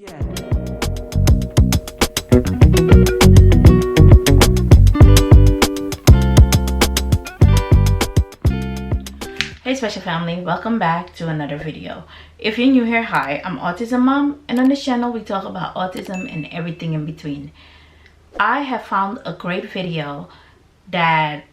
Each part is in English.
Hey special family, welcome back to another video. If you're new here, hi, I'm Autism Mom, and on this channel we talk about autism and everything in between. I have found a great video that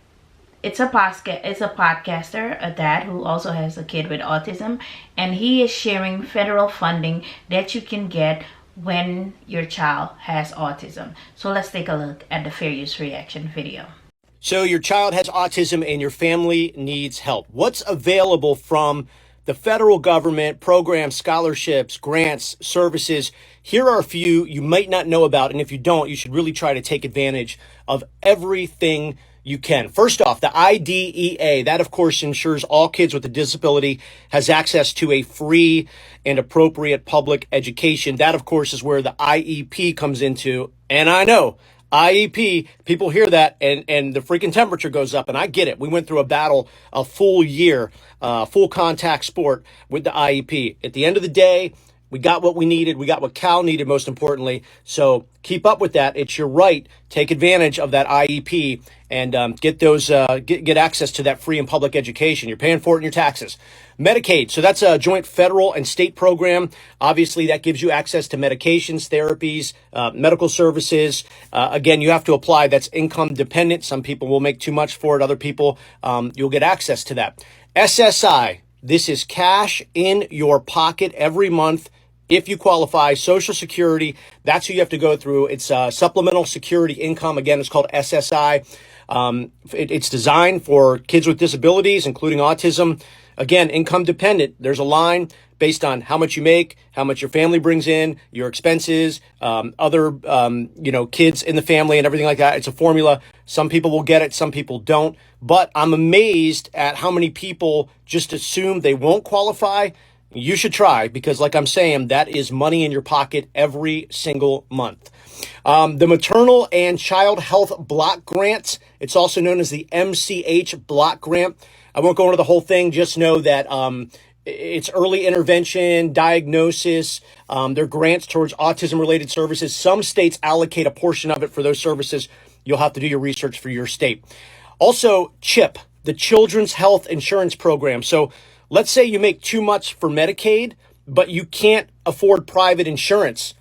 it's a podcaster, a dad who also has a kid with autism, and he is sharing federal funding that you can get when your child has autism. So let's take a look at the fair use reaction video. So your child has autism and your family needs help. What's available from the federal government, programs, scholarships, grants, services? Here are a few you might not know about, and if you don't, you should really try to take advantage of everything you can. First off, the IDEA, that of course ensures all kids with a disability has access to a free and appropriate public education. That of course is where the IEP comes into, and I know IEP, people hear that and the freaking temperature goes up, and I get it. We went through a battle, a full year, full contact sport with the IEP. At the end of the day, we got what we needed. We got what Cal needed, most importantly. So keep up with that. It's your right. Take advantage of that IEP and get those get access to that free and public education. You're paying for it in your taxes. Medicaid. So that's a joint federal and state program. Obviously, that gives you access to medications, therapies, medical services. Again, you have to apply. That's income dependent. Some people will make too much for it. Other people, you'll get access to that. SSI. This is cash in your pocket every month. If you qualify, Social Security, that's who you have to go through. It's supplemental security income. Again, it's called SSI. It's designed for kids with disabilities, including autism. Again, income dependent. There's a line based on how much you make, how much your family brings in, your expenses, other, kids in the family and everything like that. It's a formula. Some people will get it. Some people don't. But I'm amazed at how many people just assume they won't qualify. You should try, because like I'm saying, that is money in your pocket every single month. The Maternal and Child Health Block Grant, it's also known as the MCH Block Grant. I won't go into the whole thing. Just know that it's early intervention, diagnosis. They're grants towards autism-related services. Some states allocate a portion of it for those services. You'll have to do your research for your state. Also, CHIP, the Children's Health Insurance Program. So let's say you make too much for Medicaid, but you can't afford private insurance.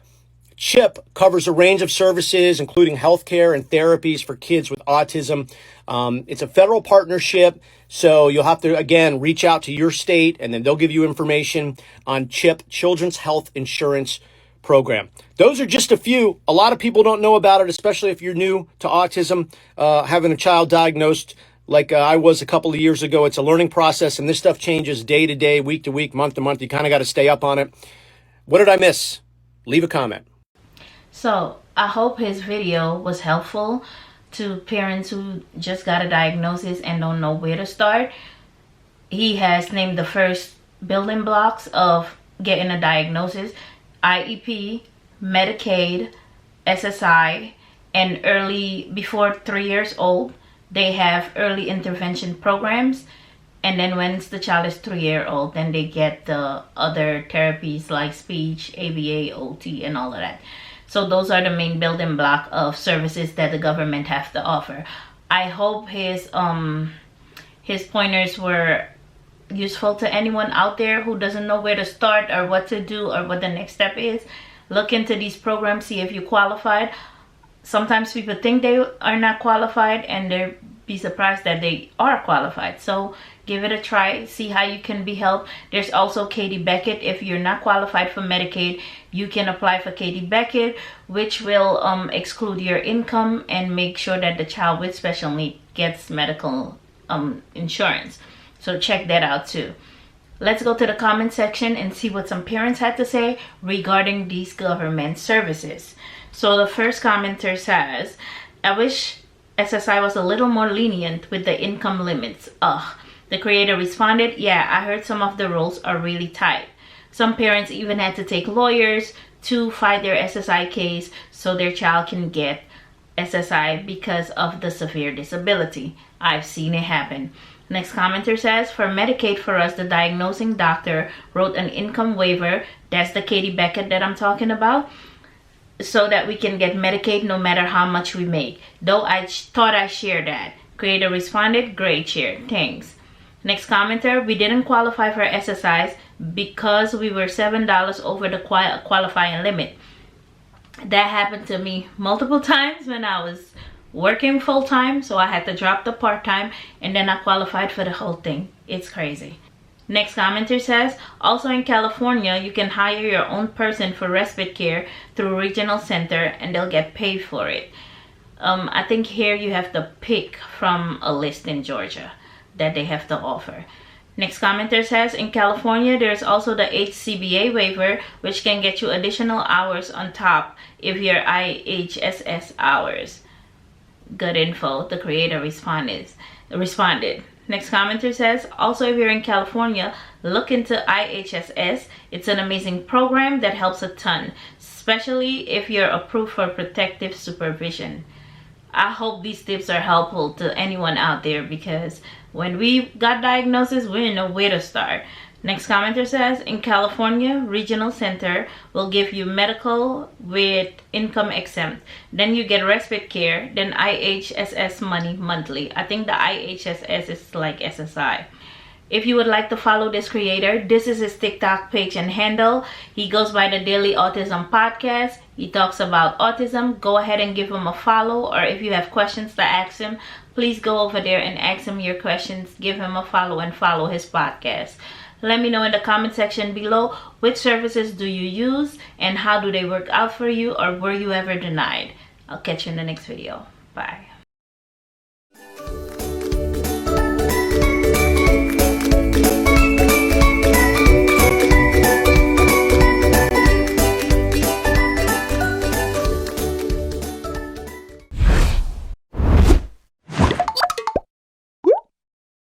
CHIP covers a range of services, including healthcare and therapies for kids with autism. It's a federal partnership, so you'll have to, again, reach out to your state, and then they'll give you information on CHIP, Children's Health Insurance Program. Those are just a few. A lot of people don't know about it, especially if you're new to autism, having a child diagnosed like I was a couple of years ago. It's a learning process, and this stuff changes day to day, week to week, month to month. You kind of got to stay up on it. What did I miss? Leave a comment. So I hope his video was helpful to parents who just got a diagnosis and don't know where to start. He has named the first building blocks of getting a diagnosis: IEP, Medicaid, SSI, and early, before 3 years old, they have early intervention programs. And then once the child is 3 years old, then they get the other therapies like speech, ABA, OT, and all of that. So those are the main building block of services that the government have to offer. I hope his pointers were useful to anyone out there who doesn't know where to start or what to do or what the next step is. Look into these programs, see if you qualified. Sometimes people think they are not qualified, and they'll be surprised that they are qualified. So give it a try, see how you can be helped. There's also Katie Beckett. If you're not qualified for Medicaid, you can apply for Katie Beckett, which will exclude your income and make sure that the child with special needs gets medical insurance. So check that out too. Let's go to the comment section and see what some parents had to say regarding these government services. So the first commenter says, I wish SSI was a little more lenient with the income limits. Ugh. The creator responded, yeah, I heard some of the rules are really tight. Some parents even had to take lawyers to fight their SSI case so their child can get SSI because of the severe disability. I've seen it happen. Next commenter says, for Medicaid, for us, the diagnosing doctor wrote an income waiver That's the Katie Beckett that I'm talking about, so that we can get Medicaid no matter how much we make. Though I thought I shared that. Creator responded, great share, thanks. Next commenter, we didn't qualify for SSIs because we were $7 over the qualifying limit. That happened to me multiple times when I was working full-time, so I had to drop the part-time, and then I qualified for the whole thing. It's crazy. Next commenter says, also in California, you can hire your own person for respite care through regional center and they'll get paid for it. I think here you have to pick from a list in Georgia that they have to offer. Next commenter says, in California, there's also the HCBA waiver, which can get you additional hours on top if your IHSS hours. Good info, the creator responded. Next commenter says, also if you're in California, look into IHSS. It's an amazing program that helps a ton, especially if you're approved for protective supervision. I hope these tips are helpful to anyone out there, because when we got diagnosis, we didn't know where to start. Next commenter says, in California, regional center will give you medical with income exempt. Then you get respite care, then IHSS money monthly. I think the IHSS is like SSI. If you would like to follow this creator, this is his TikTok page and handle. He goes by the Daily Autism Podcast. He talks about autism. Go ahead and give him a follow, or if you have questions to ask him, please go over there and ask him your questions. Give him a follow and follow his podcast. Let me know in the comment section below, which services do you use and how do they work out for you, or were you ever denied? I'll catch you in the next video. Bye.